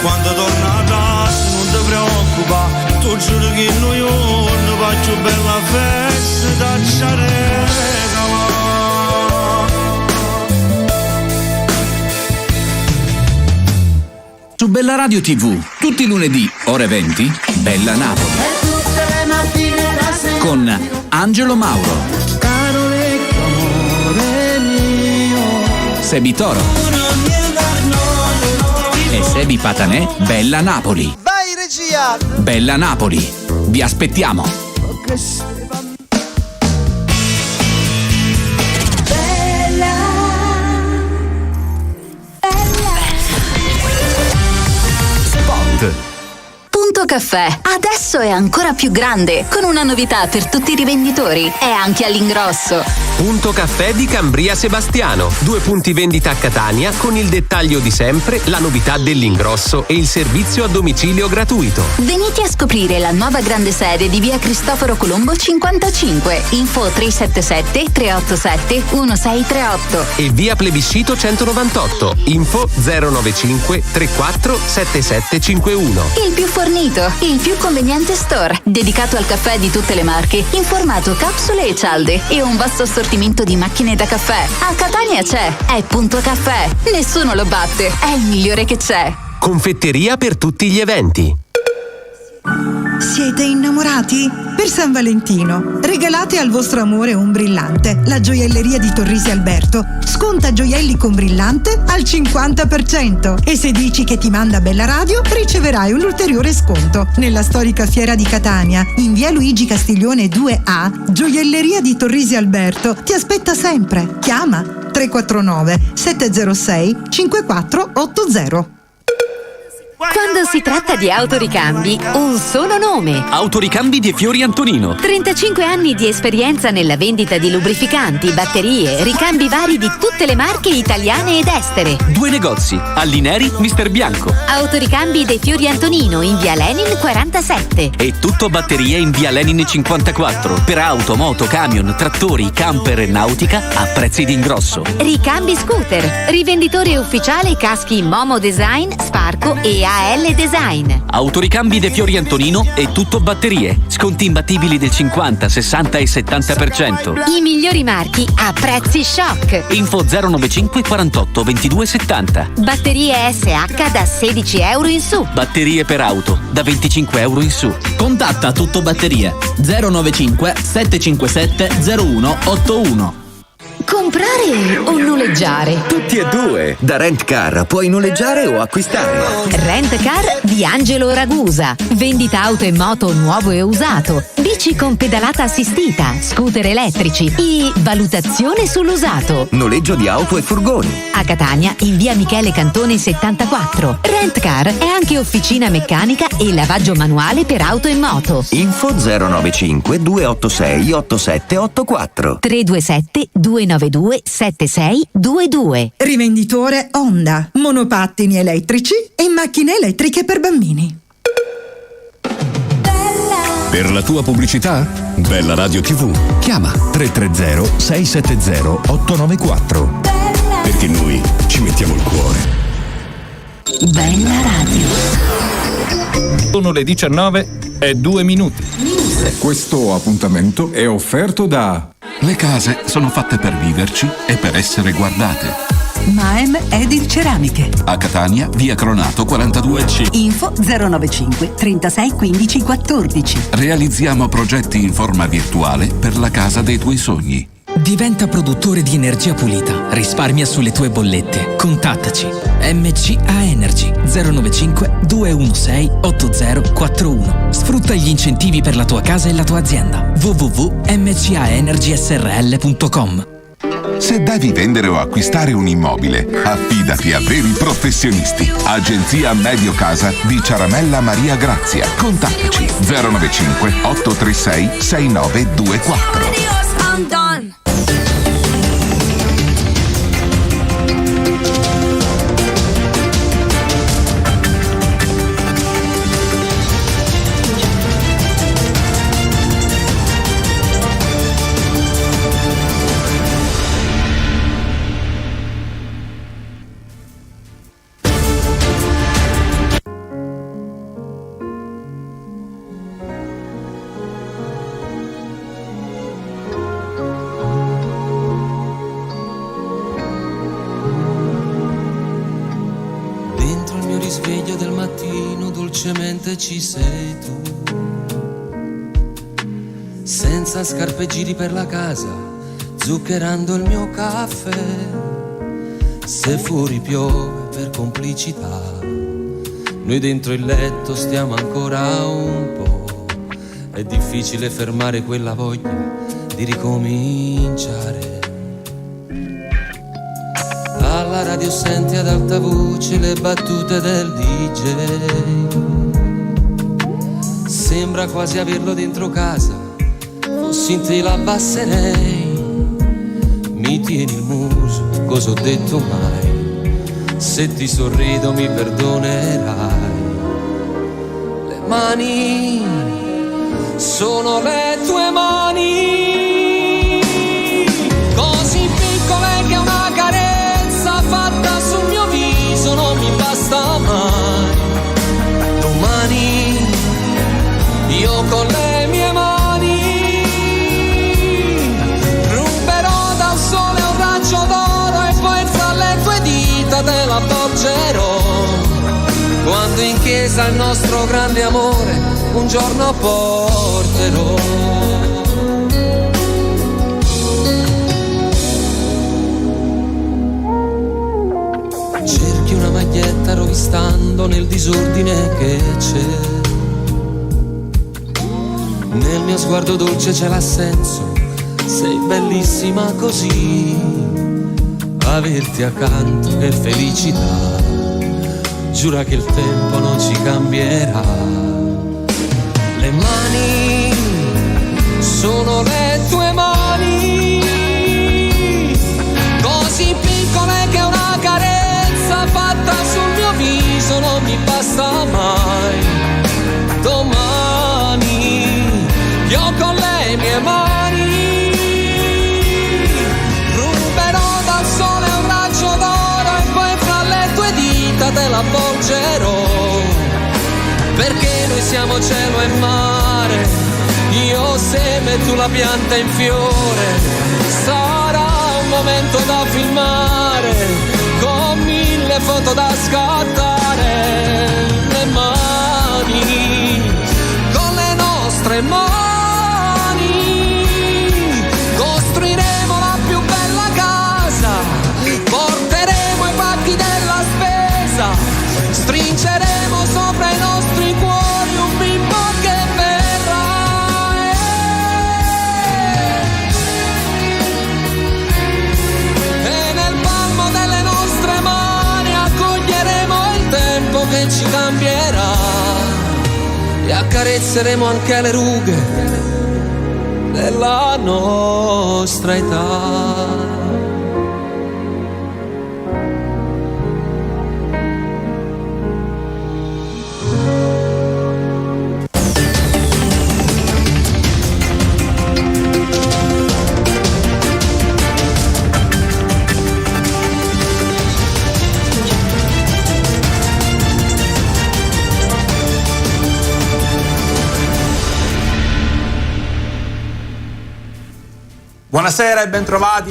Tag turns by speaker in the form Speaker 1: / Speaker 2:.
Speaker 1: quando torna a casa non ti preoccupa, tu giuro che noi non faccio bella festa da regala.
Speaker 2: Su Bella Radio TV, tutti i lunedì, ore 20, Bella Napoli. Con Angelo Mauro.
Speaker 1: Caro vecchio amore mio.
Speaker 2: Sebi Toro. E Sebi Patanè, Bella Napoli.
Speaker 3: Vai regia!
Speaker 2: Bella Napoli. Vi aspettiamo.
Speaker 4: Punto Caffè adesso è ancora più grande, con una novità per tutti i rivenditori. È anche all'ingrosso.
Speaker 5: Punto Caffè di Cambria Sebastiano. 2 punti vendita a Catania con il dettaglio di sempre, la novità dell'ingrosso e il servizio a domicilio gratuito.
Speaker 4: Venite a scoprire la nuova grande sede di via Cristoforo Colombo 55. Info 377 387 1638.
Speaker 5: E via Plebiscito 198. Info 095 34 7751.
Speaker 4: Il più fornito, il più conveniente store, dedicato al caffè di tutte le marche, in formato capsule e cialde, e un vasto assortimento di macchine da caffè. A Catania c'è, è Punto Caffè. Nessuno lo batte, è il migliore che c'è.
Speaker 5: Confetteria per tutti gli eventi.
Speaker 6: Siete innamorati? Per San Valentino regalate al vostro amore un brillante. La gioielleria di Torrisi Alberto sconta gioielli con brillante al 50%. E se dici che ti manda Bella Radio, riceverai un ulteriore sconto. Nella storica fiera di Catania, in via Luigi Castiglione 2A, Gioielleria di Torrisi Alberto ti aspetta sempre. Chiama 349 706 5480.
Speaker 7: Quando si tratta di autoricambi, un solo nome.
Speaker 2: Autoricambi De Fiori Antonino.
Speaker 7: 35 anni di esperienza nella vendita di lubrificanti, batterie, ricambi vari di tutte le marche italiane ed estere.
Speaker 2: 2 negozi, Allineri, Mister Bianco.
Speaker 7: Autoricambi De Fiori Antonino in via Lenin 47.
Speaker 2: E tutto batterie in via Lenin 54. Per auto, moto, camion, trattori, camper e nautica a prezzi d'ingrosso.
Speaker 7: Ricambi scooter. Rivenditore ufficiale caschi Momo Design, Sparco e AL Design.
Speaker 2: Autoricambi De Fiori Antonino e tutto batterie. Sconti imbattibili del 50, 60 e 70%.
Speaker 7: I migliori marchi a prezzi shock.
Speaker 2: Info 095 48 22 70.
Speaker 7: Batterie SH da 16 euro in su.
Speaker 2: Batterie per auto da 25 euro in su. Contatta Tutto Batterie 095 757 0181.
Speaker 7: Comprare o noleggiare?
Speaker 8: Tutti e due. Da Rent Car puoi noleggiare o acquistare.
Speaker 7: Rent Car di Angelo Ragusa. Vendita auto e moto nuovo e usato. Bici con pedalata assistita. Scooter elettrici. E valutazione sull'usato.
Speaker 8: Noleggio di auto e furgoni.
Speaker 7: A Catania, in via Michele Cantone 74. Rent Car è anche officina meccanica e lavaggio manuale per auto e moto.
Speaker 8: Info 095 286 8784.
Speaker 7: 327 292 7622.
Speaker 6: Rivenditore Honda, monopattini elettrici e macchine elettriche per bambini.
Speaker 9: Per la tua pubblicità? Bella Radio TV. Chiama 330 670 894. Perché noi ci mettiamo il cuore.
Speaker 7: Bella Radio.
Speaker 10: Sono le 19:02.
Speaker 11: Questo appuntamento è offerto da...
Speaker 9: Le case sono fatte per viverci e per essere guardate.
Speaker 12: Maem Edil Ceramiche.
Speaker 9: A Catania, via Cronato 42C.
Speaker 12: Info 095 36 15 14.
Speaker 9: Realizziamo progetti in forma virtuale per la casa dei tuoi sogni.
Speaker 13: Diventa produttore di energia pulita. Risparmia sulle tue bollette. Contattaci. MCA Energy 095 216 8041. Sfrutta gli incentivi per la tua casa e la tua azienda. www.mcaenergysrl.com.
Speaker 14: Se devi vendere o acquistare un immobile, affidati a veri professionisti. Agenzia Medio Casa di Ciaramella Maria Grazia. Contattaci 095 836 6924.
Speaker 3: mio risveglio del mattino dolcemente ci sei tu. Senza scarpe giri per la casa, zuccherando il mio caffè. Se fuori piove per complicità, noi dentro il letto stiamo ancora un po'. È difficile fermare quella voglia di ricominciare. Alla radio senti ad alta voce le battute del DJ. Sembra quasi averlo dentro casa, fossi in te l'abbasserei. Mi tieni il muso, cosa ho detto mai? Se ti sorrido mi perdonerai. Le mani sono le tue mani, così piccole che una carezza fatta sul mio viso non mi basta mai. Domani io con le mie mani ruberò dal sole un raggio d'oro e poi tra le tue dita te la porgerò. Quando in chiesa il nostro grande amore un giorno porterò. Cerchi una maglietta rovistando nel disordine che c'è. Nel mio sguardo dolce c'è l'assenso, sei bellissima così. Averti accanto è felicità, giura che il tempo non ci cambierà. Le mani sono le tue mani, così piccole che una carezza fatta sul mio viso non mi basta mai. Domani io con le mie mani ruberò dal sole un raggio d'oro e poi fra le tue dita te la porgerò. Perché noi siamo cielo e mare, io seme e tu la pianta in fiore. Sarà un momento da filmare, con 1000 foto da scattare. Le mani, con le nostre mani, costruiremo la più bella casa, porteremo i pacchi della spesa, stringeremo sopra i nostri cuori un bimbo che verrà. E nel palmo delle nostre mani accoglieremo il tempo che ci cambierà e accarezzeremo anche le rughe della nostra età.
Speaker 15: Buonasera e bentrovati